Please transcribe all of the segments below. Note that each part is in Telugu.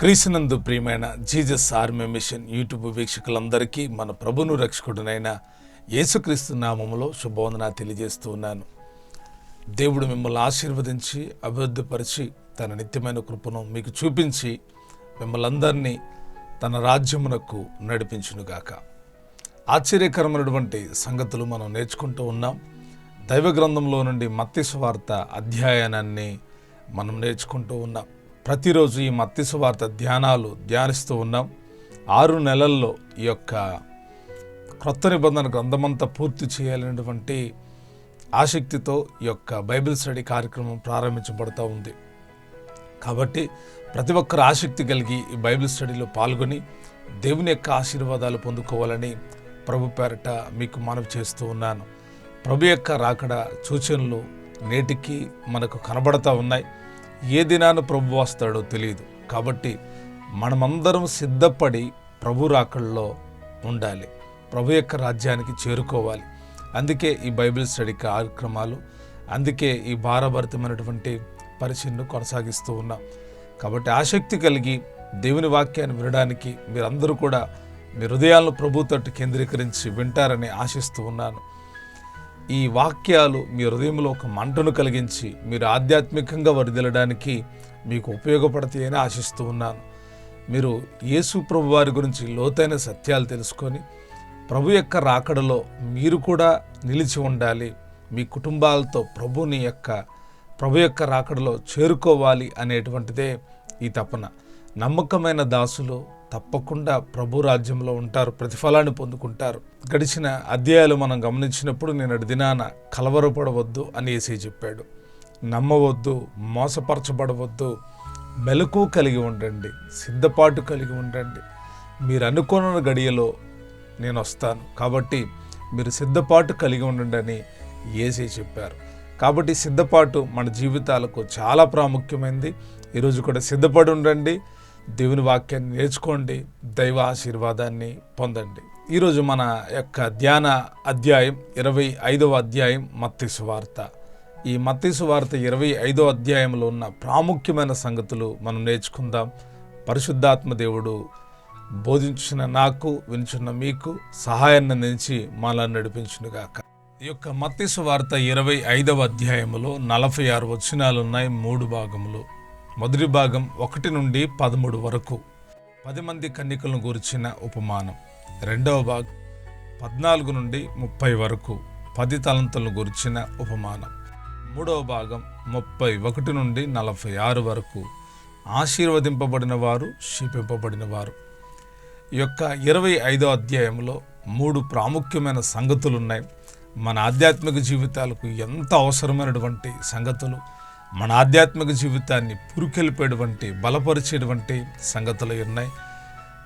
క్రీస్తునందు ప్రియమైన జీసస్ ఆర్మీ మిషన్ యూట్యూబ్ వీక్షకులందరికీ మన ప్రభును రక్షకుడునైన యేసుక్రీస్తు నామములో శుభవందన తెలియజేస్తూ ఉన్నాను. దేవుడు మిమ్మల్ని ఆశీర్వదించి అభివృద్ధిపరిచి తన నిత్యమైన కృపను మీకు చూపించి మిమ్మల్ని అందరినీ తన రాజ్యమునకు నడిపించునుగాక. ఆశ్చర్యకరమైనటువంటి సంగతులు మనం నేర్చుకుంటూ ఉన్నాం. దైవ గ్రంథంలో నుండి మత్తయి సువార్త అధ్యాయాన్ని మనం నేర్చుకుంటూ ఉన్నాం. ప్రతిరోజు ఈ మత్తయి సువార్త ధ్యానిస్తూ ఉన్నాం. 6 నెలల్లో ఈ యొక్క క్రొత్త నిబంధన గ్రంథమంతా పూర్తి చేయాలనేటువంటి ఆసక్తితో ఈ యొక్క బైబిల్ స్టడీ కార్యక్రమం ప్రారంభించబడుతూ ఉంది. కాబట్టి ప్రతి ఒక్కరు ఆసక్తి కలిగి ఈ బైబిల్ స్టడీలో పాల్గొని దేవుని యొక్క ఆశీర్వాదాలు పొందుకోవాలని ప్రభు పేరట మీకు మనవి చేస్తూ ఉన్నాను. ప్రభు యొక్క రాకడ సూచనలు నేటికి మనకు కనబడతా ఉన్నాయి. ఏ దినాన ప్రభు వస్తాడో తెలియదు. కాబట్టి మనమందరం సిద్ధపడి ప్రభు రాకడలో ఉండాలి, ప్రభు యొక్క రాజ్యానికి చేరుకోవాలి. అందుకే ఈ బైబిల్ స్టడీ కార్యక్రమాలు, అందుకే ఈ భారభరితమైనటువంటి పరిచయను కొనసాగిస్తూ ఉన్నాం. కాబట్టి ఆసక్తి కలిగి దేవుని వాక్యాన్ని వినడానికి మీరందరూ కూడా మీ హృదయాలను ప్రభు తట్టు కేంద్రీకరించి వింటారని ఆశిస్తూ ఉన్నాను. ఈ వాక్యాలు మీ హృదయంలో ఒక మంటను కలిగించి మీరు ఆధ్యాత్మికంగా వర్ధిల్లడానికి మీకు ఉపయోగపడతాయని ఆశిస్తూ ఉన్నాను. మీరు యేసు ప్రభు వారి గురించి లోతైన సత్యాలు తెలుసుకొని ప్రభు యొక్క రాకడలో మీరు కూడా నిలిచి ఉండాలి, మీ కుటుంబాలతో ప్రభు యొక్క రాకడలో చేరుకోవాలి అనేటువంటిదే ఈ తపన. నమ్మకమైన దాసులు తప్పకుండా ప్రభు రాజ్యంలో ఉంటారు, ప్రతిఫలాన్ని పొందుకుంటారు. గడిచిన అధ్యాయాలు మనం గమనించినప్పుడు నేను దినాన కలవరపడవద్దు అని యేసయ్య చెప్పాడు. నమ్మవద్దు, మోసపరచబడవద్దు, మెలకు కలిగి ఉండండి, సిద్ధపాటు కలిగి ఉండండి. మీరు అనుకున్న గడియలో నేను వస్తాను, కాబట్టి మీరు సిద్ధపాటు కలిగి ఉండండి అని యేసయ్య చెప్పారు. కాబట్టి సిద్ధపాటు మన జీవితాలకు చాలా ప్రాముఖ్యమైనది. ఈరోజు కూడా సిద్ధపడి ఉండండి, దేవుని వాక్యాన్ని నేర్చుకోండి, దైవ ఆశీర్వాదాన్ని పొందండి. ఈరోజు మన యొక్క ధ్యాన అధ్యాయం 25వ అధ్యాయం మత్తయి సువార్త. ఈ మత్తయి సువార్త 25వ అధ్యాయంలో ఉన్న ప్రాముఖ్యమైన సంగతులు మనం నేర్చుకుందాం. పరిశుద్ధాత్మ దేవుడు బోధించిన నాకు, వినుచున్న మీకు సహాయాన్ని అందించి మనల్ని నడిపించునుగాక. ఈ యొక్క మత్తయి సువార్త 25వ అధ్యాయంలో 46 వచనాలు ఉన్నాయి. 3 భాగములు. మొదటి భాగం 1 నుండి 13 వరకు 10 మంది కన్యకలను గురించిన ఉపమానం. రెండవ భాగం 14 నుండి 30 వరకు 10 తలంతులను గురించిన ఉపమానం. మూడవ భాగం 31 నుండి 46 వరకు ఆశీర్వదింపబడిన వారు, శపింపబడిన వారు. ఈ యొక్క 25వ అధ్యాయంలో 3 ప్రాముఖ్యమైన సంగతులు ఉన్నాయి. మన ఆధ్యాత్మిక జీవితాలకు ఎంత అవసరమైనటువంటి సంగతులు, మన ఆధ్యాత్మిక జీవితాన్ని పురుకెలిపేటువంటి, బలపరిచేటువంటి సంగతులు ఉన్నాయి.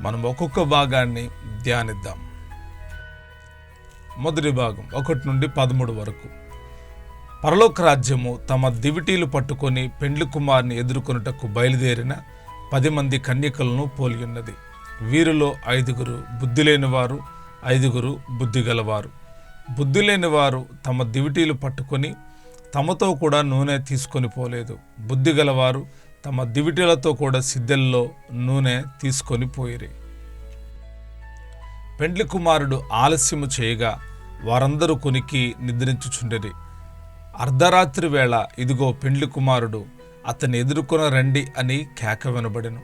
మనం ఒక్కొక్క భాగాన్ని ధ్యానిద్దాం. మొదటి భాగం 1 నుండి 13 వరకు. పరలోక రాజ్యము తమ దివిటీలు పట్టుకొని పెండ్లి కుమారుని ఎదుర్కొనుటకు బయలుదేరిన 10 మంది కన్యకలను పోలి ఉన్నది. వీరిలో 5 బుద్ధి లేనివారు, 5 బుద్ధి గలవారు. బుద్ధి లేనివారు తమ దివిటీలు పట్టుకొని తమతో కూడా నూనె తీసుకొని పోలేదు. బుద్ధి గలవారు తమ దివిటీలతో కూడా సిద్దెల్లో నూనె తీసుకొని పోయిరి. పెండ్లి కుమారుడు ఆలస్యము చేయగా వారందరూ కొనికి నిద్రించుచుండిరి. అర్ధరాత్రి వేళ ఇదిగో పెండ్లి కుమారుడు, అతన్ని ఎదుర్కొన రండి అని కేక వినబడెను.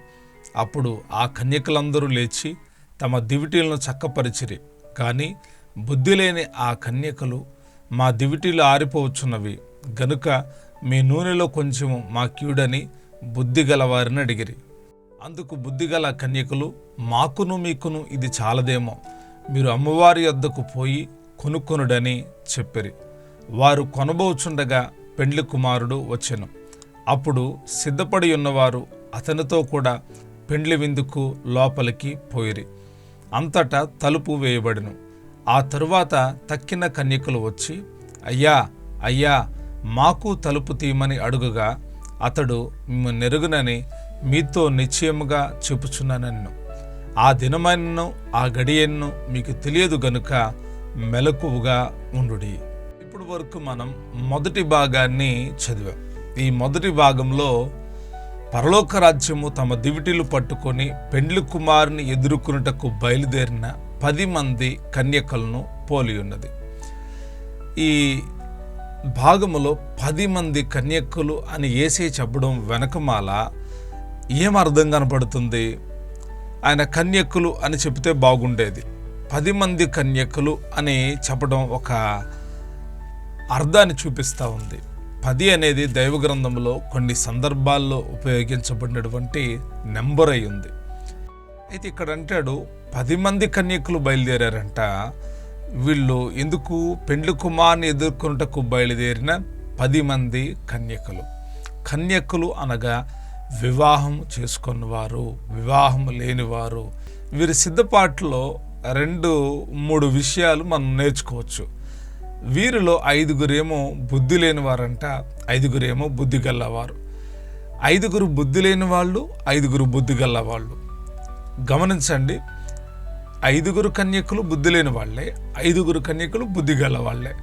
అప్పుడు ఆ కన్యకలందరూ లేచి తమ దివిటీలను చక్కపరిచిరి. కానీ బుద్ధి లేని ఆ కన్యకలు, మా దివిటీలు ఆరిపోవచ్చున్నవి గనుక మీ నూనెలో కొంచెము మాకీయుడని బుద్ధి గలవారిని అడిగిరి. అందుకు బుద్ధిగల కన్యకలు, మాకును మీకును ఇది చాలదేమో, మీరు అమ్మవారి యొద్దకు పోయి కొనుక్కొనుడని చెప్పిరి. వారు కొనబోచుండగా పెండ్లి కుమారుడు వచ్చెను. అప్పుడు సిద్ధపడి ఉన్నవారు అతనితో కూడా పెండ్లి విందుకు లోపలికి పోయిరి. అంతటా తలుపు వేయబడెను. ఆ తరువాత తక్కిన కన్యకలు వచ్చి, అయ్యా అయ్యా మాకు తలుపు తీయమని అడుగగా అతడు మిమ్మల్ని నెరుగునని మీతో నిశ్చయముగా చెప్పుచున్నానన్ను. ఆ దినమైనను ఆ గడియను మీకు తెలియదు గనుక మెలకువగా ఉండుడి. ఇప్పుడు వరకు మనం మొదటి భాగాన్ని చదివాం. ఈ మొదటి భాగంలో పరలోక రాజ్యము తమ దివిటీలు పట్టుకొని పెండ్లి కుమారుని ఎదుర్కొనుటకు బయలుదేరిన 10 మంది కన్యకలను పోలి ఉన్నది. ఈ భాగములో 10 మంది కన్యకలు అని యేసే చెప్పడం వెనకమాల ఏం అర్థం కనపడుతుంది? ఆయన కన్యకలు అని చెప్తే బాగుండేది. 10 మంది కన్యకలు అని చెప్పడం ఒక అర్థాన్ని చూపిస్తూ ఉంది. 10 అనేది దైవ గ్రంథంలో కొన్ని సందర్భాల్లో ఉపయోగించబడినటువంటి నెంబర్ అయి ఉంది. అయితే ఇక్కడ అంటాడు 10 మంది కన్యకులు బయలుదేరారంట. వీళ్ళు ఎందుకు? పెండ్లి కుమారుని ఎదుర్కొనుటకు బయలుదేరిన 10 మంది కన్యకులు. కన్యకులు అనగా వివాహం చేసుకున్నవారు, వివాహం లేనివారు. వీరి సిద్ధపాటులో 2-3 విషయాలు మనం నేర్చుకోవచ్చు. వీరిలో 5 బుద్ధి లేని వారంట, 5 బుద్ధి గల్లవారు. 5 బుద్ధి లేని వాళ్ళు, 5 బుద్ధి గల్లవాళ్ళు. గమనించండి, 5 కన్యకులు బుద్ధి లేని వాళ్ళే, 5 కన్యకులు బుద్ధి గల్లవాళ్లే.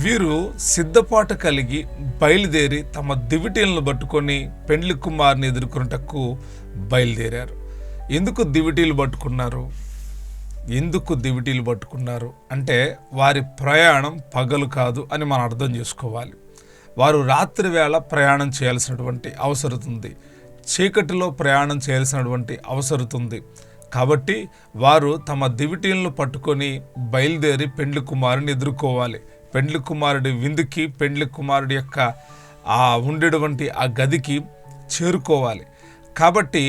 వీరు సిద్ధపాటు కలిగి బయలుదేరి తమ దివిటీలను పట్టుకొని పెండ్లి కుమారుని ఎదుర్కొనుటకు బయలుదేరారు. ఎందుకు దివిటీలు పట్టుకున్నారు? ఎందుకు దివిటీలు పట్టుకున్నారు అంటే వారి ప్రయాణం పగలు కాదు అని మనం అర్థం చేసుకోవాలి. వారు రాత్రి వేళ ప్రయాణం చేయాల్సినటువంటి అవసరం ఉంది. చీకటిలో ప్రయాణం చేయాల్సినటువంటి అవసరం ఉంది. కాబట్టి వారు తమ దివిటీలను పట్టుకొని బయలుదేరి పెండ్లి కుమారుని ఎదుర్కోవాలి. పెండ్లి కుమారుడి విందుకి, పెండ్లి కుమారుడి యొక్క ఉండేటువంటి ఆ గదికి చేరుకోవాలి. కాబట్టి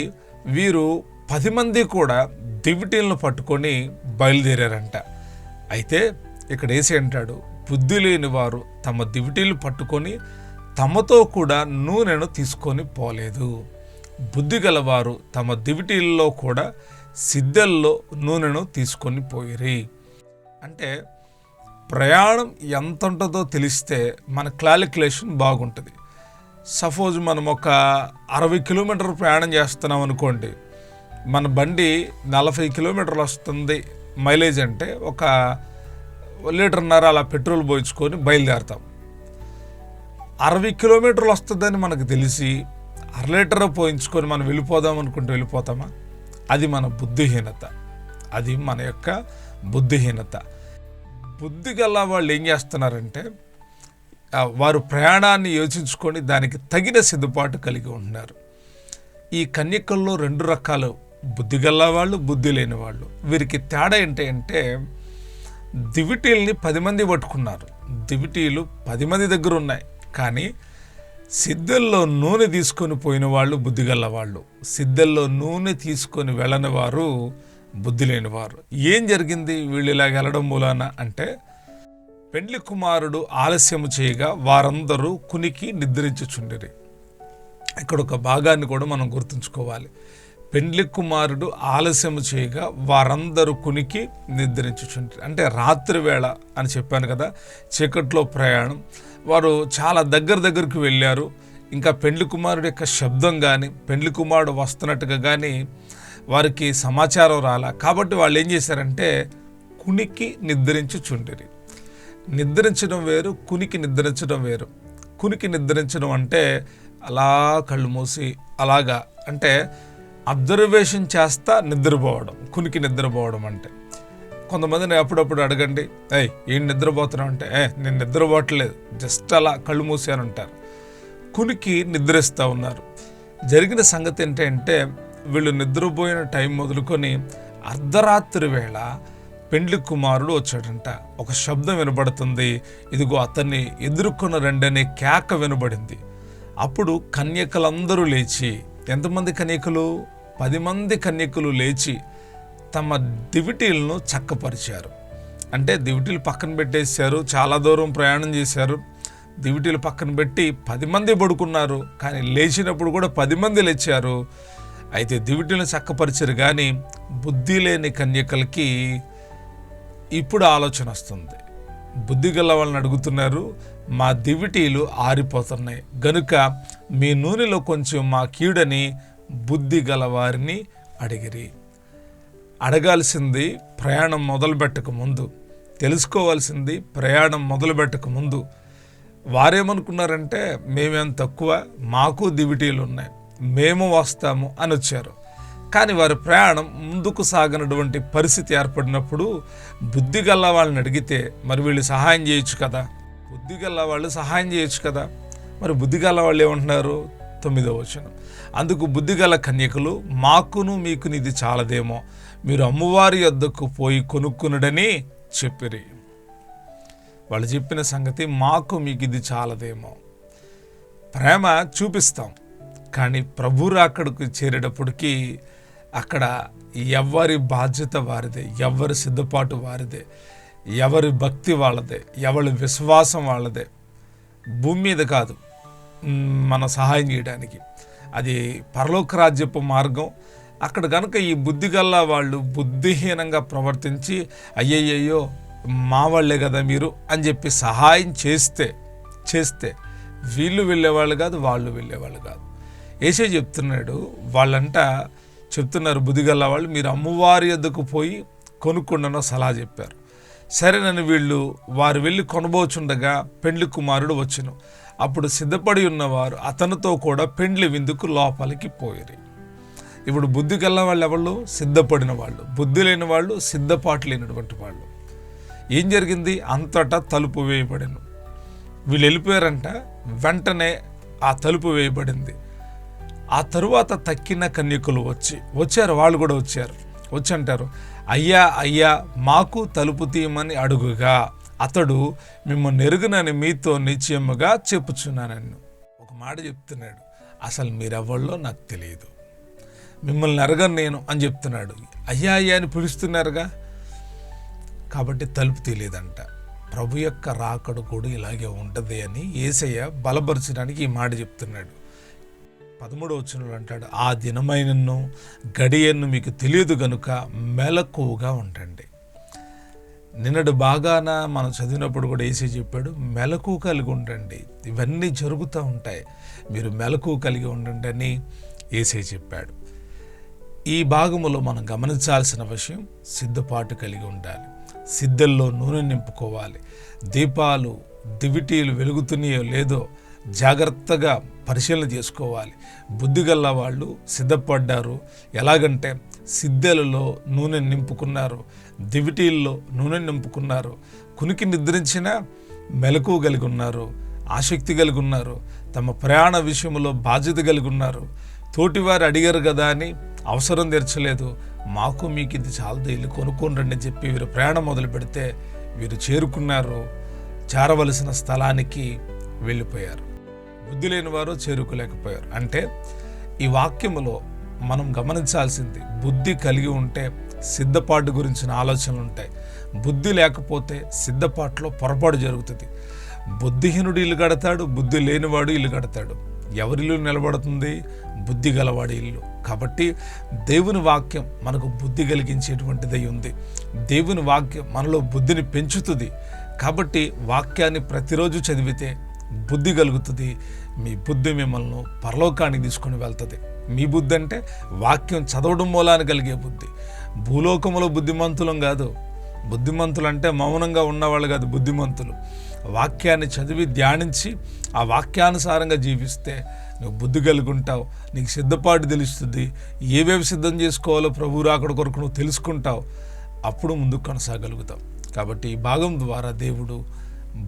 వీరు 10 మంది కూడా దివిటీలను పట్టుకొని బయలుదేరారంట. అయితే ఇక్కడ యేసే అంటాడు, బుద్ధి లేని వారు తమ దివిటీలు పట్టుకొని తమతో కూడా నూనెను తీసుకొని పోలేదు. బుద్ధి గలవారు తమ దివిటీల్లో కూడా సిద్ధల్లో నూనెను తీసుకొని పోయిరి. అంటే ప్రయాణం ఎంత ఉంటుందో తెలిస్తే మన క్యాలిక్యులేషన్ బాగుంటుంది. సపోజ్ మనం ఒక 60 కిలోమీటర్లు ప్రయాణం చేస్తున్నాం అనుకోండి, మన బండి 40 కిలోమీటర్లు వస్తుంది మైలేజ్ అంటే ఒక 1.5 లీటర్ అలా పెట్రోల్ పోయించుకొని బయలుదేరుతాం. 60 కిలోమీటర్లు వస్తుందని మనకు తెలిసి 1/2 లీటర్ పోయించుకొని మనం వెళ్ళిపోదాం అనుకుంటే వెళ్ళిపోతామా? అది మన బుద్ధిహీనత. అది మన యొక్క బుద్ధిహీనత. బుద్ధి గల వాళ్ళు ఏం చేస్తున్నారంటే వారు ప్రయాణాన్ని యోచించుకొని దానికి తగిన సిద్ధపాటు కలిగి ఉంటున్నారు. ఈ కన్యకల్లో 2 రకాలు, బుద్ధి గల వాళ్ళు, బుద్ధి లేని వాళ్ళు. వీరికి తేడా ఏంటంటే దివిటీల్ని 10 మంది పట్టుకున్నారు. దివిటీలు 10 మంది దగ్గర ఉన్నాయి, కానీ సిద్ధల్లో నూనె తీసుకొని పోయిన వాళ్ళు బుద్ధి గల వాళ్ళు, సిద్ధల్లో నూనె తీసుకొని వెళ్ళని వారు బుద్ధి లేనివారు. ఏం జరిగింది వీళ్ళు ఇలా వెళ్ళడం మూలాన అంటే పెండ్లి కుమారుడు ఆలస్యము చేయగా వారందరూ కునికి నిద్రించుచుండిరి. ఇక్కడ ఒక భాగాన్ని కూడా మనం గుర్తుంచుకోవాలి. పెండ్లి కుమారుడు ఆలస్యము చేయగా వారందరూ కునికి నిద్రించుచుండిరి అంటే రాత్రి వేళ అని చెప్పాను కదా, చీకట్లో ప్రయాణం. వారు చాలా దగ్గరికి వెళ్ళారు. ఇంకా పెండ్లి కుమారుడు యొక్క శబ్దం కానీ, పెండ్లి కుమారుడు వస్తున్నట్టుగా కానీ వారికి సమాచారం రాలా. కాబట్టి వాళ్ళు ఏం చేశారంటే కునికి నిద్రించుచుండిరి. నిద్రించడం వేరు, కునికి నిద్రించడం వేరు. కునికి నిద్రించడం అంటే అలా కళ్ళు మూసి అలాగా అంటే అబ్జర్వేషన్ చేస్తా నిద్రపోవడం. కునికి నిద్రపోవడం అంటే కొంతమందిని అప్పుడప్పుడు అడగండి, ఏం నిద్రపోతున్నావు అంటే నేను నిద్రపోవట్లేదు, జస్ట్ అలా కళ్ళు మూసి అని అంటారు. కునికి నిద్రిస్తూ ఉన్నారు. జరిగిన సంగతి ఏంటంటే వీళ్ళు నిద్రపోయిన టైం మొదలుకొని అర్ధరాత్రి వేళ పెండ్లి కుమారుడు వచ్చాడంట. ఒక శబ్దం వినబడుతుంది, ఇదిగో అతన్ని ఎదుర్కొన్న రెండనే కేక వినబడింది. అప్పుడు కన్యకలందరూ లేచి, ఎంతమంది కన్యకలు? 10 మంది కన్యకలు లేచి తమ దివిటీలను చక్కపరిచారు. అంటే దివిటీలు పక్కన పెట్టేశారు, చాలా దూరం ప్రయాణం చేశారు. దివిటీలు పక్కన పెట్టి 10 మంది పడుకున్నారు, కానీ లేచినప్పుడు కూడా 10 మంది లేచారు. అయితే దివిటీలను చక్కపరిచారు, కానీ బుద్ధి లేని కన్యకలకి ఇప్పుడు ఆలోచన వస్తుంది. బుద్ధి గల వాళ్ళని అడుగుతున్నారు, మా దివిటీలు ఆరిపోతున్నాయి గనుక మీ నూనెలో కొంచెం మా కీడని బుద్ధి గల వారిని అడిగిరి. అడగాల్సింది ప్రయాణం మొదలుపెట్టక ముందు, తెలుసుకోవాల్సింది ప్రయాణం మొదలుపెట్టక ముందు. వారేమనుకున్నారంటే మేమేం తక్కువ, మాకు దివిటీలు ఉన్నాయి, మేము వస్తాము అని వచ్చారు. కానీ వారి ప్రయాణం ముందుకు సాగనటువంటి పరిస్థితి ఏర్పడినప్పుడు బుద్ధి గల్ల వాళ్ళని అడిగితే మరి వీళ్ళు సహాయం చేయొచ్చు కదా, బుద్ధి గల్ల వాళ్ళు సహాయం చేయొచ్చు కదా. మరి బుద్ధి గల్ల వాళ్ళు ఏమంటున్నారు? 9వ వచనం, అందుకు బుద్ధిగల కన్యకులు, మాకును మీకును ఇది చాలదేమో, మీరు అమ్మవారి యొద్దకు పోయి కొనుక్కునుడని చెప్పిరి. వాళ్ళు చెప్పిన సంగతి, మాకు మీకు ఇది చాలదేమో. ప్రేమ చూపిస్తాం, కానీ ప్రభు రాకడకు చేరేటప్పటికీ అక్కడ ఎవరి బాధ్యత వారిదే, ఎవరి సిద్ధపాటు వారిదే, ఎవరి భక్తి వాళ్ళదే, ఎవరి విశ్వాసం వాళ్ళదే. భూమి మీద కాదు మన సహాయం చేయడానికి, అది పరలోక రాజ్యపు మార్గం. అక్కడ కనుక ఈ బుద్ధి గల్ల వాళ్ళు బుద్ధిహీనంగా ప్రవర్తించి అయ్యయ్యో మా వాళ్ళే కదా మీరు అని చెప్పి సహాయం చేస్తే వీళ్ళు వెళ్ళేవాళ్ళు కాదు, వాళ్ళు వెళ్ళేవాళ్ళు కాదు. యేసయ్య చెప్తున్నాడు, వాళ్ళంట చెప్తున్నారు బుద్ధిగల్ల వాళ్ళు, మీరు అమ్మవారి యొద్దకు పోయి కొనుక్కుండనో సలహా చెప్పారు. సరేనని వారు వెళ్ళి కొనబోచుండగా పెండ్లి కుమారుడు వచ్చెను. అప్పుడు సిద్ధపడి ఉన్నవారు అతనితో కూడా పెండ్లి విందుకు లోపలికి పోయిరి. ఇప్పుడు బుద్ధి గల్ల వాళ్ళు ఎవరు? సిద్ధపడిన వాళ్ళు. బుద్ధి లేని వాళ్ళు, సిద్ధపాటు లేనటువంటి వాళ్ళు. ఏం జరిగింది? అంతటా తలుపు వేయబడెను. వీళ్ళు వెళ్ళిపోయారంట, వెంటనే ఆ తలుపు వేయబడింది. ఆ తరువాత తక్కిన కన్యకులు వచ్చారు, వాళ్ళు కూడా వచ్చి అంటారు, అయ్యా అయ్యా మాకు తలుపు తీయమని అడుగుగా అతడు మిమ్మల్ని ఎరుగునని మీతో నిశ్చయముగా చెప్పుచున్నానన్ను. ఒక మాట చెప్తున్నాడు, అసలు మీరెవళ్ళో నాకు తెలియదు, మిమ్మల్ని ఎరగను నేను అని చెప్తున్నాడు. అయ్యా అయ్యా అని పిలుస్తున్నారుగా, కాబట్టి తలుపు తీయలేదంట. ప్రభు యొక్క రాకడ కూడా ఇలాగే ఉంటుంది అని యేసయ్య బలపరచడానికి ఈ మాట చెప్తున్నాడు. 13వ వచనంలో అంటాడు, ఆ దినమైనను గడియను మీకు తెలియదు గనుక మెలకువగా ఉండండి. నిన్నటి బాగాన మనం చదివినప్పుడు కూడా యేసయ్య చెప్పాడు, మెలకువ కలిగి ఉండండి, ఇవన్నీ జరుగుతూ ఉంటాయి, మీరు మెలకువ కలిగి ఉండండి అని యేసయ్య చెప్పాడు. ఈ భాగములో మనం గమనించాల్సిన విషయం, సిద్ధపాటు కలిగి ఉండాలి, సిద్ధల్లో నూనె నింపుకోవాలి, దీపాలు దివిటీలు వెలుగుతున్నాయో లేదో జాగ్రత్తగా పరిశీలన చేసుకోవాలి. బుద్ధిగల్ల వాళ్ళు సిద్ధపడ్డారు. ఎలాగంటే సిద్ధెలలో నూనె నింపుకున్నారు, దివిటీల్లో నూనె నింపుకున్నారు, కునికి నిద్రించిన మెలకువ కలిగి ఉన్నారు, ఆసక్తి కలిగి ఉన్నారు, తమ ప్రయాణ విషయంలో బాధ్యత కలిగి ఉన్నారు. తోటివారు అడిగారు కదా అని అవసరం తీర్చలేదు, మాకు మీకు ఇది చాలదు, ఇల్లు కొనుక్కోండి అని చెప్పి వీరు ప్రయాణం మొదలు పెడితే వీరు చేరుకున్నారు, చేరవలసిన స్థలానికి వెళ్ళిపోయారు. బుద్ధి లేని వారు చేరుకోలేకపోయారు. అంటే ఈ వాక్యములో మనం గమనించాల్సింది, బుద్ధి కలిగి ఉంటే సిద్ధపాటు గురించిన ఆలోచనలు ఉంటాయి, బుద్ధి లేకపోతే సిద్ధపాటులో పొరపాటు జరుగుతుంది. బుద్ధిహీనుడు ఇల్లు కడతాడు, బుద్ధి లేనివాడు ఇల్లు కడతాడు. ఎవరిల్లు నిలబడుతుంది? బుద్ధి గలవాడి ఇల్లు. కాబట్టి దేవుని వాక్యం మనకు బుద్ధి కలిగించేటువంటిదై ఉంది. దేవుని వాక్యం మనలో బుద్ధిని పెంచుతుంది. కాబట్టి వాక్యాన్ని ప్రతిరోజు చదివితే బుద్ధి కలుగుతుంది. మీ బుద్ధి మిమ్మల్ని పరలోకానికి తీసుకొని వెళ్తుంది. మీ బుద్ధి అంటే వాక్యం చదవడం మూలాన కలిగే బుద్ధి. భూలోకములో బుద్ధిమంతులం కాదు. బుద్ధిమంతులు అంటే మౌనంగా ఉన్నవాళ్ళు కాదు, బుద్ధిమంతులు వాక్యాన్ని చదివి ధ్యానించి ఆ వాక్యానుసారంగా జీవిస్తే నువ్వు బుద్ధి కలిగి ఉంటావు. నీకు సిద్ధపాటు తెలుస్తుంది, ఏవేవి సిద్ధం చేసుకోవాలో ప్రభు రాకడ కొరకు నువ్వు తెలుసుకుంటావు. అప్పుడు ముందుకు కొనసాగలుగుతావు. కాబట్టి ఈ భాగం ద్వారా దేవుడు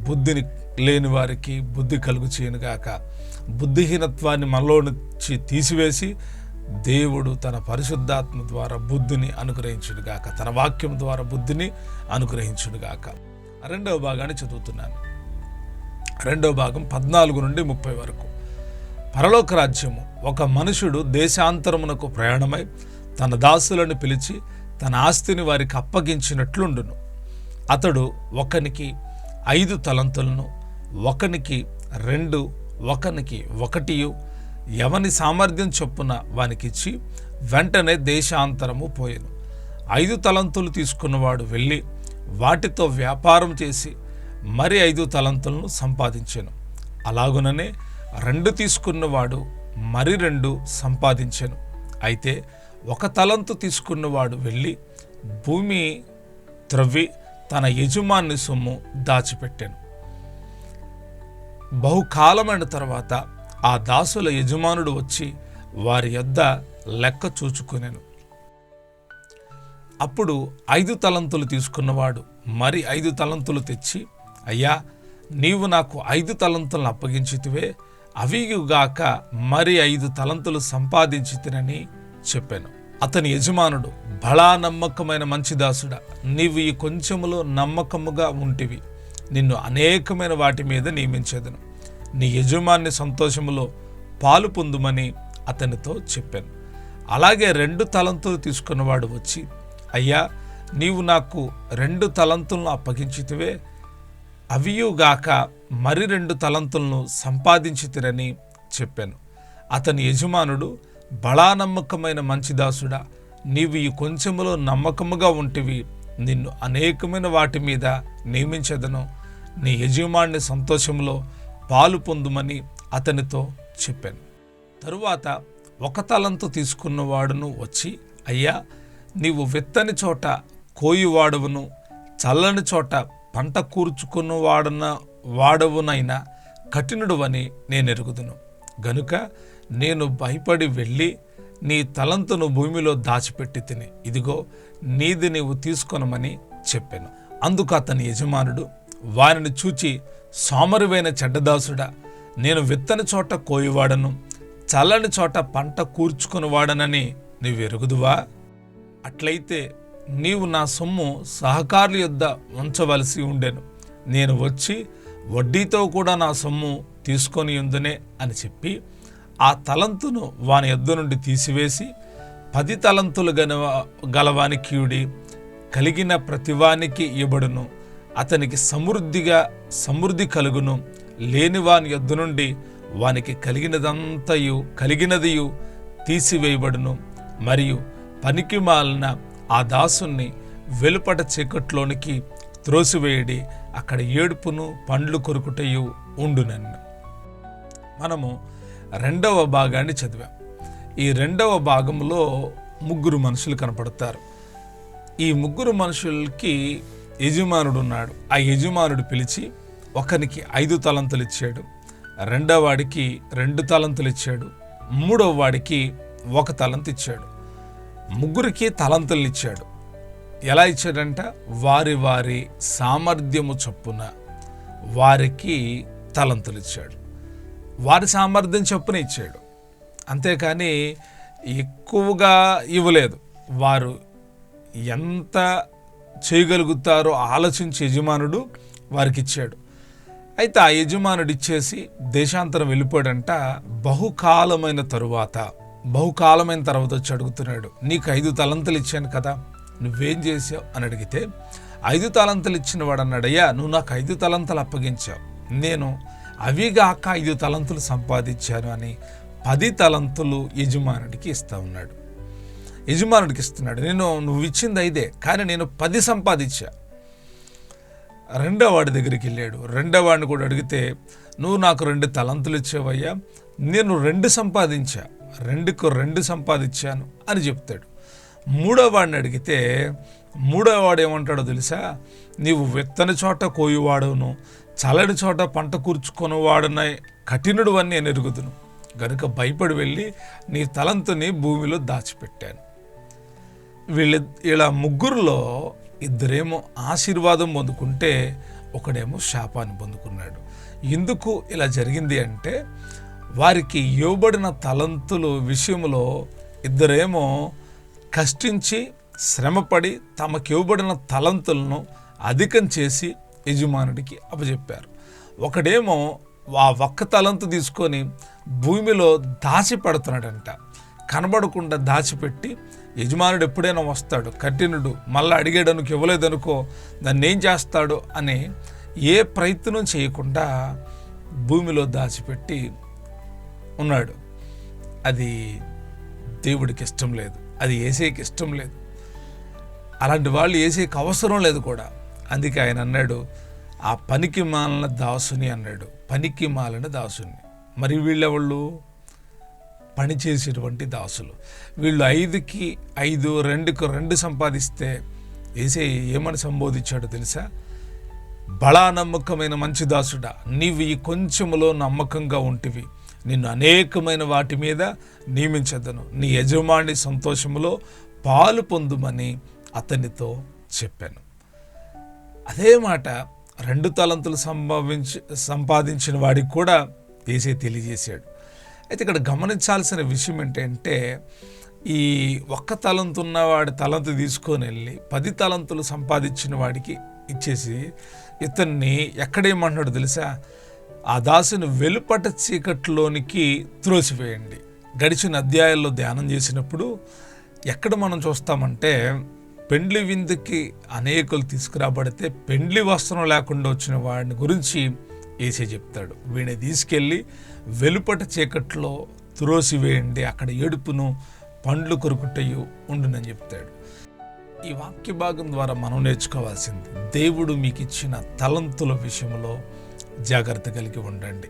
బుద్ధిని లేని వారికి బుద్ధి కలుగు చేయనుగాక. బుద్ధిహీనత్వాన్ని మనలో నుంచి తీసివేసి దేవుడు తన పరిశుద్ధాత్మ ద్వారా బుద్ధిని అనుగ్రహించునుగాక, తన వాక్యం ద్వారా బుద్ధిని అనుగ్రహించునుగాక. రెండవ భాగాన్ని చదువుతున్నాను. రెండవ భాగం 14 నుండి 30 వరకు. పరలోక రాజ్యము, ఒక మనుషుడు దేశాంతరమునకు ప్రయాణమై తన దాసులను పిలిచి తన ఆస్తిని వారికి అప్పగించినట్లుండును. అతడు ఒకనికి 5 తలంతులను, ఒకనికి 2, ఒకనికి 1 ఎవని సామర్థ్యం చొప్పున వానికిచ్చి వెంటనే దేశాంతరము పోయెను. 5 తలంతులు తీసుకున్నవాడు వెళ్ళి వాటితో వ్యాపారం చేసి మరి 5 తలంతులను సంపాదించెను. అలాగుననే 2 తీసుకున్నవాడు మరి 2 సంపాదించెను. అయితే 1 తలంతు తీసుకున్నవాడు వెళ్ళి భూమి త్రవ్వి తన యజమాని సొమ్ము దాచిపెట్టాను. బహుకాలమైన తర్వాత ఆ దాసుల యజమానుడు వచ్చి వారి యొద్ద లెక్క చూచుకొనెను. అప్పుడు 5 తలంతులు తీసుకున్నవాడు మరి 5 తలంతులు తెచ్చి, అయ్యా, నీవు నాకు 5 తలంతులను అప్పగించితివే, అవియుగాక మరి 5 తలంతులు సంపాదించితినని చెప్పాను. అతని యజమానుడు, బలా నమ్మకమైన మంచి దాసుడా, నీవు ఈ కొంచెములో నమ్మకముగా ఉంటివి, నిన్ను అనేకమైన వాటి మీద నియమించేదను, నీ యజమాని సంతోషములో పాలు పొందుమని అతనితో చెప్పాను. అలాగే 2 తలంతులు తీసుకున్నవాడు వచ్చి, అయ్యా, నీవు నాకు 2 తలంతులను అప్పగించితివే, అవియుగాక మరి 2 తలంతులను సంపాదించితిరని చెప్పాను. అతని యజమానుడు, బలా నమ్మకమైన మంచి దాసుడా, నీవు ఈ కొంచెములో నమ్మకముగా ఉంటివి, నిన్ను అనేకమైన వాటి మీద నియమించదను, నీ యజమాని సంతోషంలో పాలు పొందుమని అతనితో చెప్పాను. తరువాత 1 తలంతు తీసుకున్నవాడును వచ్చి, అయ్యా, నీవు విత్తని చోట కోయువాడవును, చల్లని చోట పంట వాడవునైనా కఠినుడువని నేను ఎరుగుదును గనుక నేను భయపడి వెళ్ళి నీ తలంతును భూమిలో దాచిపెట్టి తిని, ఇదిగో నీది నీవు తీసుకొనమని చెప్పాను. అందుకు అతని యజమానుడు వారిని చూచి, సోమరివైన చెడ్డదాసుడా, నేను విత్తని చోట కోయువాడను, చల్లని చోట పంట కూర్చుకొనివాడనని నీవు ఎరుగుదువా? అట్లయితే నీవు నా సొమ్ము సహకారుల యొద్ద ఉంచవలసి ఉండెను, నేను వచ్చి వడ్డీతో కూడా నా సొమ్ము తీసుకొని ఉందునే అని చెప్పి ఆ తలంతును వాని యొద్ద నుండి తీసివేసి 10 తలంతులు గలవానికి ఇయుడి, కలిగిన ప్రతివానికి ఇవ్వబడును, అతనికి సమృద్ధి కలుగును, లేని వాని యొద్ద నుండి వానికి కలిగినదియు తీసివేయబడును. మరియు పనికి మాలిన ఆ దాసుని వెలుపట చీకట్లోనికి త్రోసివేయడి, అక్కడ ఏడుపును పండ్లు కొరుకుటయు ఉండునన్ను. మనము 2వ భాగాన్ని చదివాం. ఈ 2వ భాగంలో 3 మనుషులు కనపడతారు. ఈ 3 మనుషులకి యజమానుడు ఉన్నాడు. ఆ యజమానుడు పిలిచి ఒకనికి 5 తలంతులు ఇచ్చాడు, 2వ వాడికి 2 తలంతులు ఇచ్చాడు, 3వ వాడికి 1 తలంతు ఇచ్చాడు. 3కి తలంతులు ఇచ్చాడు. ఎలా ఇచ్చాడంట? వారి వారి సామర్థ్యము చొప్పున వారికి తలంతులు ఇచ్చాడు. వారి సామర్థ్యం చొప్పున ఇచ్చాడు, అంతేకాని ఎక్కువగా ఇవ్వలేదు. వారు ఎంత చేయగలుగుతారో ఆలోచించి యజమానుడు వారికి ఇచ్చాడు. అయితే ఆ యజమానుడు ఇచ్చేసి దేశాంతరం వెళ్ళిపోయాడంట. బహుకాలమైన తర్వాత వచ్చి అడుగుతున్నాడు, నీకు 5 తలంతులు ఇచ్చాను కదా, నువ్వేం చేసావు అని అడిగితే 5 తలంతులు ఇచ్చిన వాడు అన్నాడు, అయ్యా, నువ్వు నాకు 5 తలంతులు అప్పగించావు, నేను అవిగాక 5 తలంతులు సంపాదించాను అని 10 తలంతులు యజమానుడికి ఇస్తున్నాడు. నువ్వు ఇచ్చింది 5, కానీ నేను 10 సంపాదించా. 2వ వాడి దగ్గరికి వెళ్ళాడు. 2వ వాడిని కూడా అడిగితే, నువ్వు నాకు 2 తలంతులు ఇచ్చావయ్యా, నేను 2 సంపాదించా, 2కు 2 సంపాదించాను అని చెప్తాడు. 3వ వాడిని అడిగితే 3వ వాడు ఏమంటాడో తెలుసా? నీవు విత్తని చోట కోయువాడును, చల్లని చోట పంట కూర్చుకొనివాడున కఠినుడు అని నేను ఎరుగుదును గనుక భయపడి వెళ్ళి నీ తలంతుని భూమిలో దాచిపెట్టాను. వీళ్ళ 3లో 2 ఆశీర్వాదం పొందుకుంటే ఒకడేమో శాపాన్ని పొందుకున్నాడు. ఎందుకు ఇలా జరిగింది అంటే, వారికి ఇవ్వబడిన తలంతుల విషయంలో 2 కష్టించి శ్రమపడి తమకి ఇవ్వబడిన తలంతులను అధికం చేసి యజమానుడికి అప్పచెప్పారు. ఒకడేమో ఆ 1 తలంతు తీసుకొని భూమిలో దాచిపెడుతున్నాడంట. కనబడకుండా దాచిపెట్టి యజమానుడు ఎప్పుడైనా వస్తాడు, కఠినుడు, మళ్ళీ అడిగేయడానికి ఇవ్వలేదనుకో దాన్ని ఏం చేస్తాడు అని ఏ ప్రయత్నం చేయకుండా భూమిలో దాచిపెట్టి ఉన్నాడు. అది దేవుడికి ఇష్టం లేదు, అది యేసేకి ఇష్టం లేదు. అలాంటి వాళ్ళు యేసేకి అవసరం లేదు కూడా. అందుకే ఆయన అన్నాడు, ఆ పనికి మాలిన దాసుని అన్నాడు. పనికి మాలిన దాసుని. మరి వీళ్ళెవాళ్ళు? పని చేసేటువంటి దాసులు. వీళ్ళు 5కి 5, 2కు 2 సంపాదిస్తే యేసే ఏమని సంబోధించాడో తెలుసా? బలా నమ్మకమైన మంచి దాసుడా, నీవు ఈ కొంచెములో నమ్మకంగా ఉంటివి, నిన్ను అనేకమైన వాటి మీద నియమించదను, నీ యజమాని సంతోషములో పాలు పొందుమని అతనితో చెప్పాను. అదే మాట 2 తలంతులు సంపాదించిన వాడికి కూడా యేసే తెలియజేశాడు. అయితే ఇక్కడ గమనించాల్సిన విషయం ఏంటంటే, ఈ 1 తలంతు ఉన్నవాడి తలంతు తీసుకొని వెళ్ళి 10 తలంతులు సంపాదించిన వాడికి ఇచ్చేసి ఇతన్ని ఎక్కడేమంటున్నాడు తెలుసా? ఆ దాసుని వెలుపట చీకట్లోనికి త్రోసివేయండి. గడిచిన అధ్యాయాల్లో ధ్యానం చేసినప్పుడు ఎక్కడ మనం చూస్తామంటే, పెండ్లి విందుకి అనేకులు తీసుకురాబడితే పెండ్లి వస్త్రం లేకుండా వచ్చిన వాడిని గురించి యేసే చెప్తాడు. వీడిని తీసుకెళ్ళి వెలుపట చీకట్లో త్రోసివేయండి, అక్కడ ఏడుపును పండ్లు కొరుకుటయు ఉండునని చెప్తాడు. ఈ వాక్య భాగం ద్వారా మనం నేర్చుకోవాల్సింది, దేవుడు మీకు ఇచ్చిన తలంతుల విషయంలో జాగ్రత్త కలిగి ఉండండి.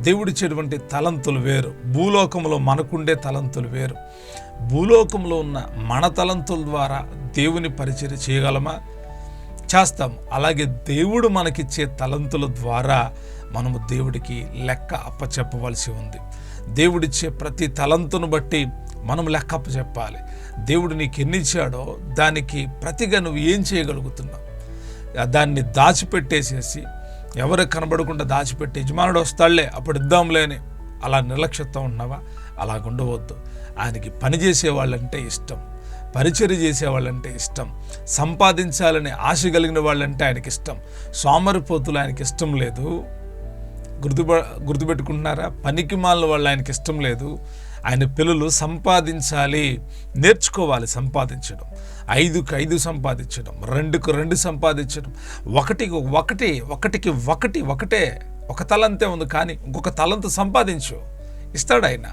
దేవుడిచ్చేటువంటి తలంతులు వేరు, భూలోకంలో మనకుండే తలంతులు వేరు. భూలోకంలో ఉన్న మన తలంతుల ద్వారా దేవుని పరిచర్య చేయగలమా? చేస్తాం. అలాగే దేవుడు మనకిచ్చే తలంతుల ద్వారా మనము దేవుడికి లెక్క అప్పచెప్పవలసి ఉంది. దేవుడిచ్చే ప్రతి తలంతును బట్టి మనం లెక్క అప్పచెప్పాలి. దేవుడు నీకు ఎన్ని ఇచ్చాడో దానికి ప్రతిగా నువ్వు ఏం చేయగలుగుతున్నావు? దాన్ని దాచిపెట్టేసేసి, ఎవరికి కనబడకుండా దాచిపెట్టి యజమానుడు వస్తాడులే అప్పుడు ఇద్దాంలేని అలా నిర్లక్ష్యత ఉన్నావా? అలాగుండవద్దు. ఆయనకి పని చేసేవాళ్ళంటే ఇష్టం, పరిచర్య చేసేవాళ్ళంటే ఇష్టం, సంపాదించాలని ఆశ కలిగిన వాళ్ళంటే ఆయనకి ఇష్టం. సోమరిపోతులు ఆయనకి ఇష్టం లేదు. గుర్తుపెట్టుకుంటున్నారా? పనికి మాలిన వాళ్ళు ఆయనకి ఇష్టం లేదు. ఆయన పిల్లలు సంపాదించాలి, నేర్చుకోవాలి. సంపాదించడం, 5కి 5 సంపాదించడం, 2కి 2 సంపాదించడం, ఒకటికి ఒకటే. ఒక తలంతే ఉంది కానీ ఇంకొక తలంతు సంపాదించు, ఇస్తాడు ఆయన.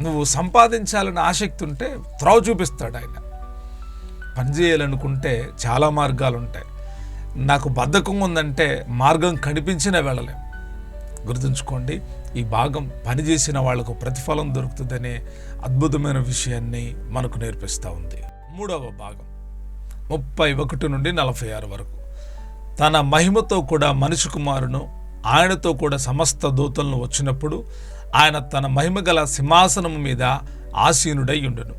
నువ్వు సంపాదించాలని ఆసక్తి ఉంటే త్రోవ చూపిస్తాడు ఆయన. పని చేయాలనుకుంటే చాలా మార్గాలు ఉంటాయి. నాకు బద్ధకం ఉందంటే మార్గం కనిపించినా వెళ్ళలేం. గుర్తుంచుకోండి, ఈ భాగం పనిచేసిన వాళ్లకు ప్రతిఫలం దొరుకుతుందనే అద్భుతమైన విషయాన్ని మనకు నేర్పిస్తూ ఉంది. 3వ భాగం 31 నుండి 46 వరకు. తన మహిమతో కూడా మనిషి కుమారును, ఆయనతో కూడా సమస్త దూతలను వచ్చినప్పుడు ఆయన తన మహిమ గల సింహాసనము మీద ఆసీనుడై ఉండును.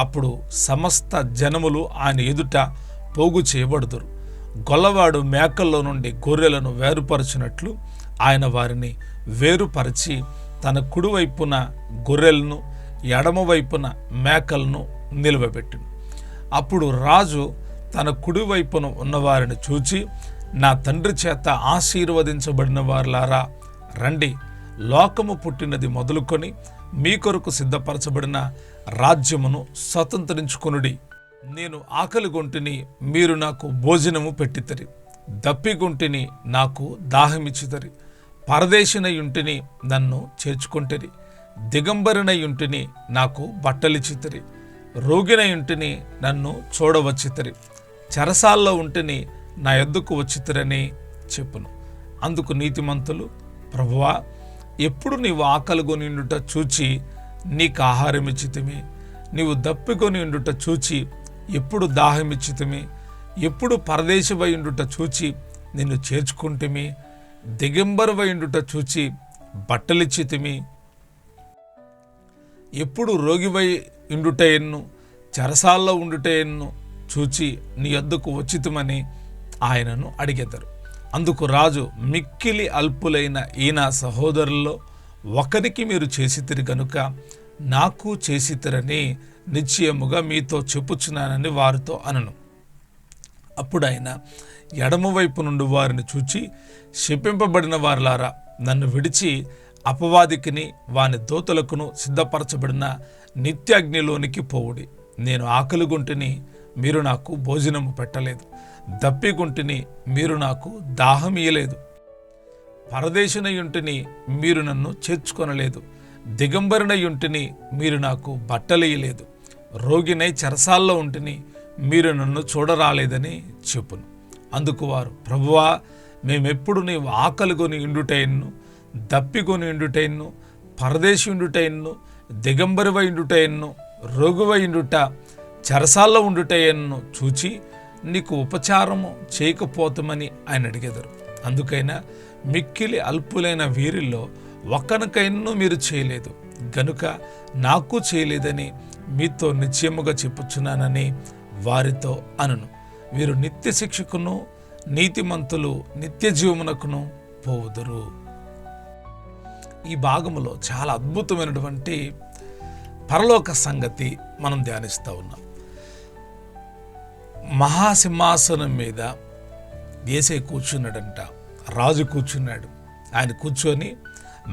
అప్పుడు సమస్త జనములు ఆయన ఎదుట పోగు చేయబడుదురు. గొల్లవాడు మేకల్లో నుండి గొర్రెలను వేరుపరచినట్లు ఆయన వారిని వేరుపరిచి తన కుడివైపున గొర్రెలను, ఎడమవైపున మేకలను నిలువబెట్టును. అప్పుడు రాజు తన కుడివైపున ఉన్నవారిని చూచి, నా తండ్రి చేత ఆశీర్వదించబడిన వారులారా రండి, లోకము పుట్టినది మొదలుకొని మీ కొరకు సిద్ధపరచబడిన రాజ్యమును స్వతంత్రించుకొనుడి. నేను ఆకలిగొంటిని, మీరు నాకు భోజనము పెట్టితరి. దప్పిగొంటిని, నాకు దాహమిచ్చితరి. పరదేశినయుంటిని, నన్ను చేర్చుకొంటిరి. దిగంబరినయుంటిని, నాకు బట్టలిచ్చితరి. రోగినయుంటిని, నన్ను చూడవచ్చితరి. చెరసాల్లో ఉంటిని, నా యొద్దకు వచ్చితరని చెప్పును. అందుకు నీతిమంతులు, ప్రభువా, ఎప్పుడు నీవు ఆకలిగొని ఉండుట చూచి నీకు ఆహారం ఇచ్చితిమి, నీవు దప్పికొని ఉండుట చూచి ఎప్పుడు దాహమిచ్చితిమి, ఎప్పుడు పరదేశివై ఉండుట చూచి నిన్ను చేర్చుకుంటిమి, దిగంబరవై ఉండుట చూచి బట్టలిచ్చితిమి, ఎప్పుడు రోగివై ఉండుటయన్ను, చెరసాల్లో ఉండుటయన్ను చూచి నీ యొద్దకు వచ్చితమని ఆయనను అడిగెదరు. అందుకు రాజు, మిక్కిలి అల్పులైన ఈ నా సహోదరుల్లో ఒకరికి మీరు చేసితిరి గనుక నాకు చేసితిరని నిశ్చయముగా మీతో చెప్పుచున్నానని వారితో అనను. అప్పుడు ఆయన ఎడమవైపు నుండి వారిని చూచి, శపింపబడిన వారులారా, నన్ను విడిచి అపవాదికిని వాని దూతలకును సిద్ధపరచబడిన నిత్యాగ్నిలోనికి పోవుడి. నేను ఆకలిగొంటిని, మీరు నాకు భోజనము పెట్టలేదు. దప్పిగొంటిని, మీరు నాకు దాహమియలేదు. పరదేశినయుంటిని, మీరు నన్ను చేర్చుకొనలేదు. దిగంబరినయుంటిని, మీరు నాకు బట్టలియలేదు. రోగినై చెరసాల్లో ఉంటిని, మీరు నన్ను చూడరాలేదని చెప్పును. అందుకు వారు, ప్రభువా, మేమెప్పుడు నీవు ఆకలిగొని ఉండుటైన్ను, దప్పికొని ఉండుటైన్ను, పరదేశి ఉండుటైన్ను, దిగంబరివై ఉండుటైన్ను, రోగువై ఉండుట, చెరసాల్లో ఉండుటైన్ను చూచి నీకు ఉపచారము చేయకపోతామని ఆయన అడిగెదరు. అందుకైనా మిక్కిలి అల్పులైన వీరిలో ఒక్కనికైనను మీరు చేయలేదు గనుక నాకు చేయలేదని మీతో నిశ్చయముగా చెప్పుచున్నానని వారితో అనును. వీరు నిత్య శిక్షకును నీతిమంతులు నిత్య జీవమునకును పోవుదురు. ఈ భాగములో చాలా అద్భుతమైనటువంటి పరలోక సంగతి మనం ధ్యానిస్తూ ఉన్నాం. మహాసింహాసనం మీద యేసే కూర్చున్నాడంట. రాజు కూర్చున్నాడు. ఆయన కూర్చొని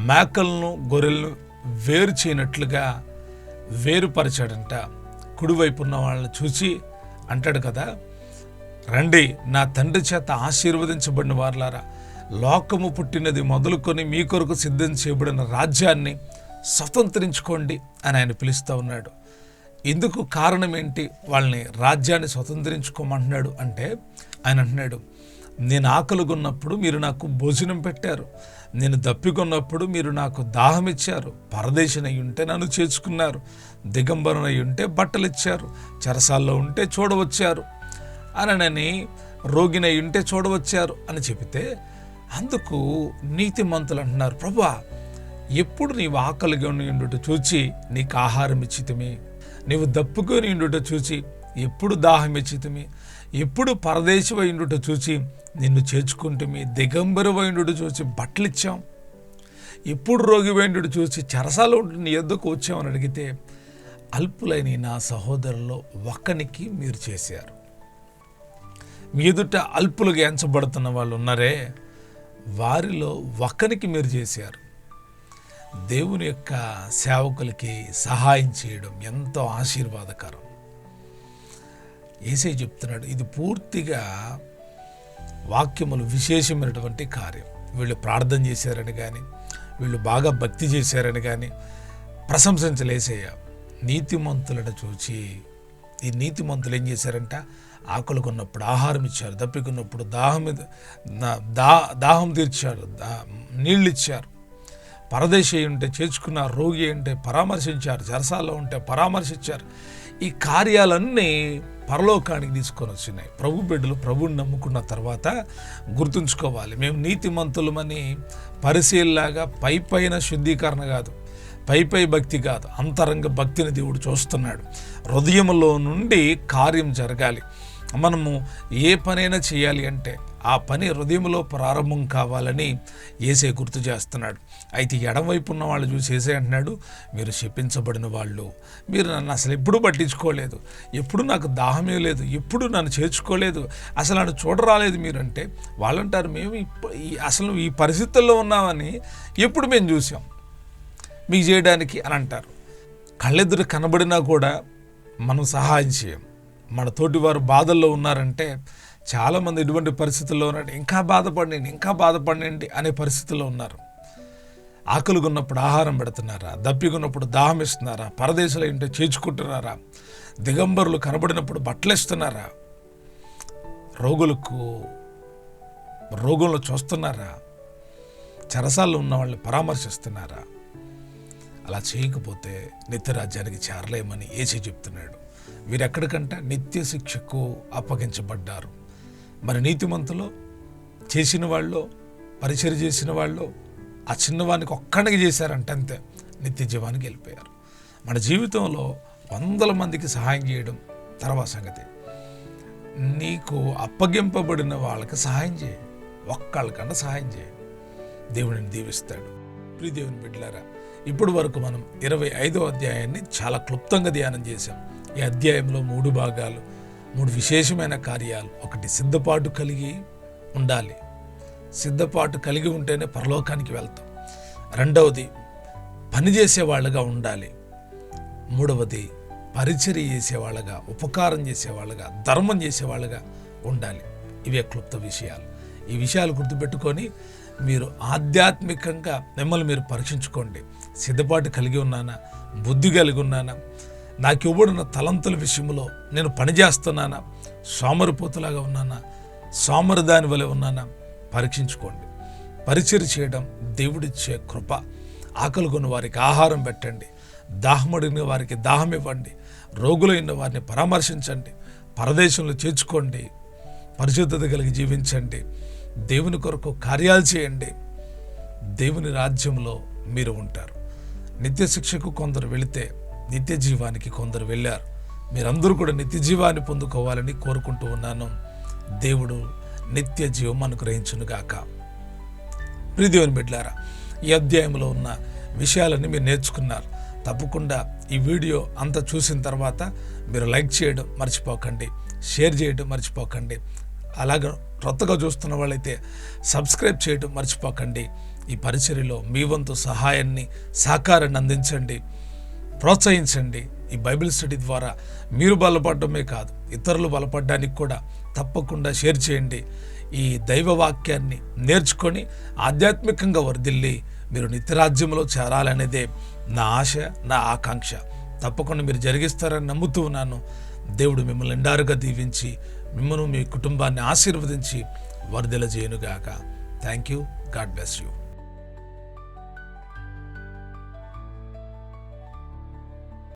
మేకలను గొర్రెలను వేరు చేయనట్లుగా వేరుపరిచాడంట. కుడివైపు ఉన్న వాళ్ళని చూసి అంటాడు కదా, రండి నా తండ్రి చేత ఆశీర్వదించబడిన వారులారా, లోకము పుట్టినది మొదలుకొని మీ కొరకు సిద్ధం చేయబడిన రాజ్యాన్ని స్వతంత్రించుకోండి అని ఆయన పిలుస్తూ ఉన్నాడు. ఇందుకు కారణం ఏంటి? వాళ్ళని రాజ్యాన్ని స్వతంత్రించుకోమంటున్నాడు అంటే ఆయన అంటున్నాడు, నేను ఆకలిగొన్నప్పుడు మీరు నాకు భోజనం పెట్టారు, నేను దప్పికొన్నప్పుడు మీరు నాకు దాహం ఇచ్చారు, పరదేశినై ఉంటే నన్ను చేర్చుకున్నారు, దిగంబరనై ఉంటే బట్టలు ఇచ్చారు, చెరసాల్లో ఉంటే చూడవచ్చారు అనని, రోగినై ఉంటే చూడవచ్చారు అని చెబితే అందుకు నీతిమంతులు అంటున్నారు, ప్రభువా ఎప్పుడు నీవు ఆకలిగొని ఉండుట చూచి నీకు ఆహారం ఇచ్చితిమి, నీవు దప్పుకొని ఉండుట చూచి ఎప్పుడు దాహం ఇచ్చితిమి, ఎప్పుడు పరదేశివై ఉండుట చూచి నిన్ను చేర్చుకుంటుమి, దిగంబరవై ఉండుట చూచి బట్టలు ఇచ్చాం, ఎప్పుడు రోగివై ఉండుట చూసి చెరసాలో ఉండి నీ యొద్దకు వచ్చామని అడిగితే అల్పులైన నా సహోదరుల్లో ఒక్కనికి మీరు చేశారు. మీ ఎదుట అల్పులుగా ఎంచబడుతున్న వాళ్ళు ఉన్నారే, వారిలో ఒక్కనికి మీరు చేశారు. దేవుని యొక్క సేవకులకి సహాయం చేయడం ఎంతో ఆశీర్వాదకరం. యేసయ్య చెప్తున్నాడు, ఇది పూర్తిగా వాక్యములు విశేషమైనటువంటి కార్యం. వీళ్ళు ప్రార్థన చేశారని కానీ, వీళ్ళు బాగా భక్తి చేశారని కానీ ప్రశంసించలేసయ్య. నీతిమంతులను చూచి, ఈ నీతిమంతులు ఏం చేశారంట, ఆకలికొన్నప్పుడు ఆహారం ఇచ్చారు, దప్పికొన్నప్పుడు దాహం తీర్చారు, నీళ్ళు ఇచ్చారు, పరదేశి ఉంటే చేర్చుకున్నారు, రోగి ఉంటే పరామర్శించారు, చెరసాల్లో ఉంటే పరామర్శించారు. ఈ కార్యాలన్నీ పరలోకానికి తీసుకొని వచ్చినాయి. ప్రభు బిడ్డలు ప్రభువుని నమ్ముకున్న తర్వాత గుర్తుంచుకోవాలి, మేము నీతిమంతులమని పరిశీలలాగా పైన శుద్ధీకరణ కాదు, పై భక్తి కాదు, అంతరంగ భక్తిని దేవుడు చూస్తున్నాడు. హృదయంలో నుండి కార్యం జరగాలి. మనము ఏ పనైనా చేయాలి అంటే ఆ పని హృదయంలో ప్రారంభం కావాలని యేసే గుర్తు చేస్తున్నాడు. అయితే ఎడమవైపు ఉన్న వాళ్ళు చూసి యేసే అంటున్నాడు, మీరు శపించబడిన వాళ్ళు, మీరు నన్ను అసలు ఎప్పుడూ పట్టించుకోలేదు, ఎప్పుడు నాకు దాహమే లేదు, ఎప్పుడు నన్ను చేర్చుకోలేదు, అసలు నన్ను చూడరాలేదు మీరంటే, వాళ్ళంటారు మేము అసలు ఈ పరిస్థితుల్లో ఉన్నామని ఎప్పుడు మేము చూసాం మీకు చేయడానికి అని అంటారు. కళ్ళెదురు కనబడినా కూడా మనం సహాయం చేయం. మన తోటి వారు బాధల్లో ఉన్నారంటే చాలామంది ఇటువంటి పరిస్థితుల్లో ఉన్నాడు, ఇంకా బాధపడండి అనే పరిస్థితుల్లో ఉన్నారు. ఆకలిగొన్నప్పుడు ఆహారం పెడుతున్నారా, దప్పిగొన్నప్పుడు దాహం ఇస్తున్నారా, పరదేశాలు ఏంటో చేర్చుకుంటున్నారా, దిగంబరులు కనబడినప్పుడు బట్టలు ఇస్తున్నారా, రోగులను చూస్తున్నారా, చెరసాల్లో ఉన్న వాళ్ళని పరామర్శిస్తున్నారా? అలా చేయకపోతే నిత్యరాజ్యానికి చేరలేమని యేసే చెప్తున్నాడు. వీరెక్కడికంట నిత్య శిక్షకు అప్పగించబడ్డారు. మరి నీతిమంతులు చేసిన వాళ్ళు, పరిచర్య చేసిన వాళ్ళు ఆ చిన్నవానికి ఒక్కడికి చేశారంట, అంతే, నిత్య జీవానికి వెళ్ళిపోయారు. మన జీవితంలో 100 మందికి సహాయం చేయడం తర్వాత సంగతి. నీకు అప్పగింపబడిన వాళ్ళకి సహాయం చేయి, ఒక్కళ్ళకన్నా సహాయం చేయి, దేవుడిని దీవిస్తాడు. ప్రియ దేవుని బిడ్డలారా, ఇప్పుడు వరకు మనం 25వ అధ్యాయాన్ని చాలా క్లుప్తంగా ధ్యానం చేశాం. ఈ అధ్యాయంలో 3 భాగాలు, 3 విశేషమైన కార్యాలు. ఒకటి, సిద్ధపాటు కలిగి ఉండాలి, సిద్ధపాటు కలిగి ఉంటేనే పరలోకానికి వెళ్తాం. రెండవది, పనిచేసేవాళ్ళగా ఉండాలి. మూడవది, పరిచర్య చేసేవాళ్ళగా, ఉపకారం చేసేవాళ్ళగా, ధర్మం చేసేవాళ్ళగా ఉండాలి. ఇవే క్లుప్త విషయాలు. ఈ విషయాలు గుర్తుపెట్టుకొని మీరు ఆధ్యాత్మికంగా మిమ్మల్ని మీరు పరీక్షించుకోండి. సిద్ధపాటు కలిగి ఉన్నానా, బుద్ధి కలిగి ఉన్నానా, నాకు ఇవ్వబడిన తలంతుల విషయంలో నేను పనిచేస్తున్నానా, సోమరిపోతులాగా ఉన్నానా, సోమరిదాని వలె ఉన్నానా, పరీక్షించుకోండి. పరిచర్య చేయడం దేవుడిచ్చే కృప. ఆకలిగొన్న వారికి ఆహారం పెట్టండి, దాహమడిన వారికి దాహం ఇవ్వండి, రోగులైన వారిని పరామర్శించండి, పరదేశంలో చేర్చుకోండి, పరిశుద్ధత కలిగి జీవించండి, దేవుని కొరకు కార్యాలు చేయండి. దేవుని రాజ్యంలో మీరు ఉంటారు. నిత్య శిక్షకు కొందరు వెళితే నిత్య జీవానికి కొందరు వెళ్ళారు. మీరందరూ కూడా నిత్య జీవాన్ని పొందుకోవాలని కోరుకుంటూ ఉన్నాను. దేవుడు నిత్య జీవం అనుగ్రహించునుగాక. ప్రియదేవుని బిడ్డలారా, ఈ అధ్యాయంలో ఉన్న విషయాలన్నీ మీరు నేర్చుకున్నారు. తప్పకుండా ఈ వీడియో అంతా చూసిన తర్వాత మీరు లైక్ చేయడం మర్చిపోకండి, షేర్ చేయడం మర్చిపోకండి. అలాగే కొత్తగా చూస్తున్న వాళ్ళైతే సబ్స్క్రైబ్ చేయడం మర్చిపోకండి. ఈ పరిచర్యలో మీ వంతు సహాయాన్ని, సహకారాన్ని అందించండి, ప్రోత్సహించండి. ఈ బైబిల్ స్టడీ ద్వారా మీరు బలపడమే కాదు, ఇతరులు బలపడడానికి కూడా తప్పకుండా షేర్ చేయండి. ఈ దైవ వాక్యాన్ని నేర్చుకొని ఆధ్యాత్మికంగా వర్ధిల్లి మీరు నిత్యరాజ్యంలో చేరాలనేదే నా ఆశ, నా ఆకాంక్ష. తప్పకుండా మీరు జరిగిస్తారని నమ్ముతూ ఉన్నాను. దేవుడు మిమ్మల్ని నిండారుగా దీవించి మిమ్మల్ని, మీ కుటుంబాన్ని ఆశీర్వదించి వర్ధిల్ల చేయనుగాక. Thank you. God bless you.